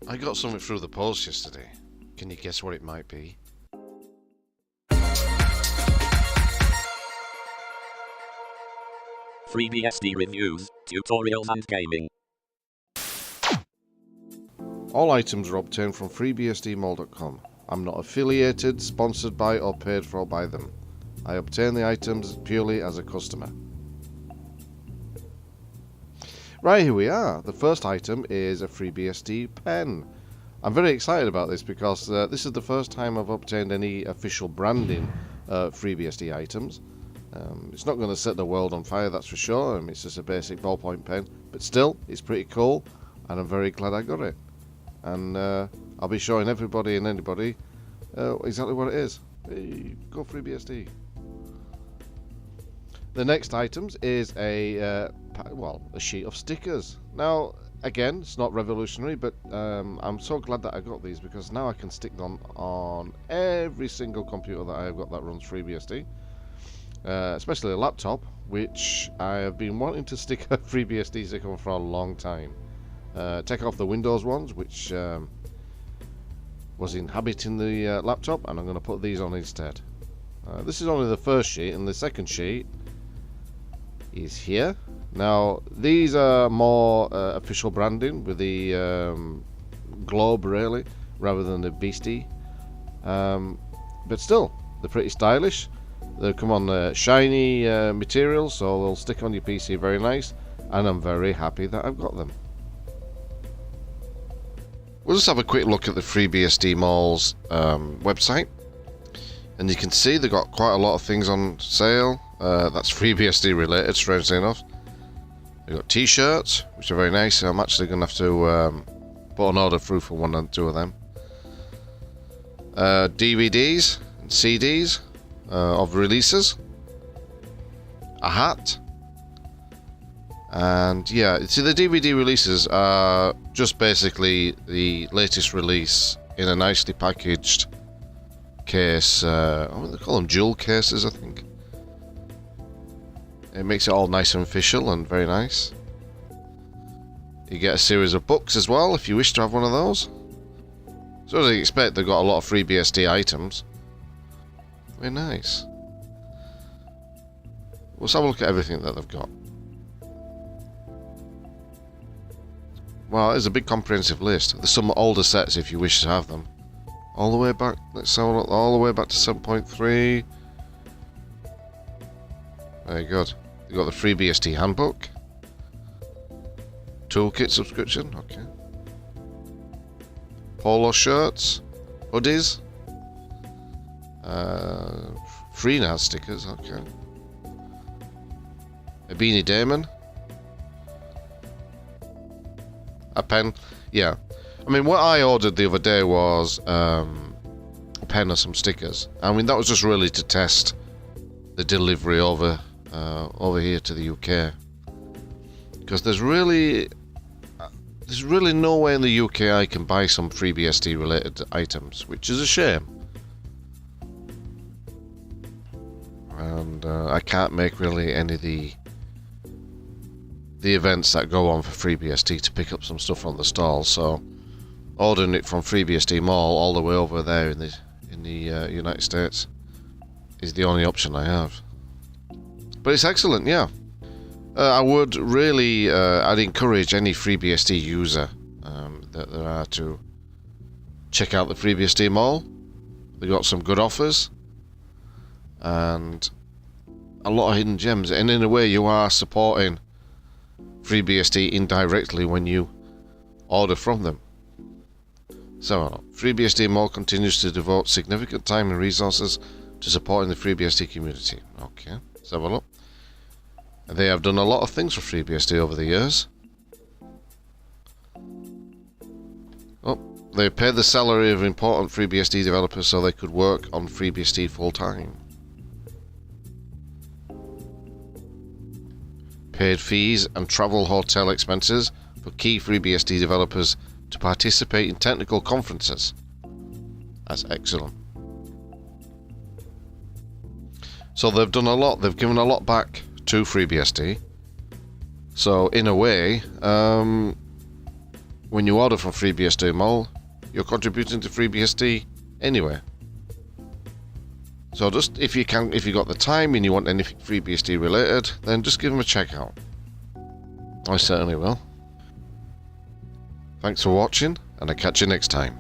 I got something through the post yesterday. Can you guess what it might be? FreeBSD reviews, tutorials and gaming. All items are obtained from FreeBSDMall.com. I'm not affiliated, sponsored by, or paid for by them. I obtain the items purely as a customer. Right, here we are. The first item is a FreeBSD pen. I'm very excited about this because this is the first time I've obtained any official branding FreeBSD items. It's not going to set the world on fire, that's for sure. It's just a basic ballpoint pen, but still, it's pretty cool, and I'm very glad I got it. And I'll be showing everybody and anybody exactly what it is. Hey, go FreeBSD. The next items is a sheet of stickers. Now, again, it's not revolutionary, but I'm so glad that I got these because now I can stick them on every single computer that I've got that runs FreeBSD, especially a laptop, which I have been wanting to stick a FreeBSD sticker on for a long time. Take off the Windows ones, which was inhabiting the laptop, and I'm going to put these on instead. This is only the first sheet, and the second sheet is here. Now, these are more official branding with the globe, really, rather than the beastie. But still, they're pretty stylish. They come on shiny material, so they'll stick on your PC very nice, and I'm very happy that I've got them. We'll just have a quick look at the FreeBSD Mall's website, and you can see they've got quite a lot of things on sale. That's FreeBSD related, strangely enough. They've got t-shirts, which are very nice. I'm actually going to have to put an order through for one and two of them. DVDs and CDs of releases. A hat. And yeah, see, the DVD releases are just basically the latest release in a nicely packaged case. What do they call them? Jewel cases, I think. It makes it all nice and official and very nice. You get a series of books as well if you wish to have one of those. So as you expect, they've got a lot of FreeBSD items. Very nice. Let's have a look at everything that they've got. Well, there's a big comprehensive list. There's some older sets if you wish to have them. All the way back, let's have a look, all the way back to 7.3. Very good. You've got the FreeBSD handbook. Toolkit subscription, okay. Polo shirts, hoodies. FreeNAS stickers, okay. A Beanie Damon. A pen, yeah. I mean, what I ordered the other day was a pen and some stickers. I mean, that was just really to test the delivery over here to the UK, because there's really no way in the UK I can buy some FreeBSD related items, which is a shame. And I can't make really any of the events that go on for FreeBSD to pick up some stuff from the stall, so ordering it from FreeBSD Mall all the way over there in the United States is the only option I have. But it's excellent, yeah. I would really, I'd encourage any FreeBSD user that there are to check out the FreeBSD Mall. They've got some good offers and a lot of hidden gems, and in a way you are supporting FreeBSD indirectly when you order from them. So, FreeBSD Mall continues to devote significant time and resources to supporting the FreeBSD community. Okay, let's have a look. They have done a lot of things for FreeBSD over the years. Oh, they paid the salary of important FreeBSD developers so they could work on FreeBSD full time. Paid fees and travel hotel expenses for key FreeBSD developers to participate in technical conferences. That's excellent. So they've done a lot, they've given a lot back to FreeBSD. So in a way, well, when you order from FreeBSD Mall, you're contributing to FreeBSD anyway. So just if you got the time and you want anything FreeBSD related, then just give them a check out. I certainly will. Thanks for watching, and I'll catch you next time.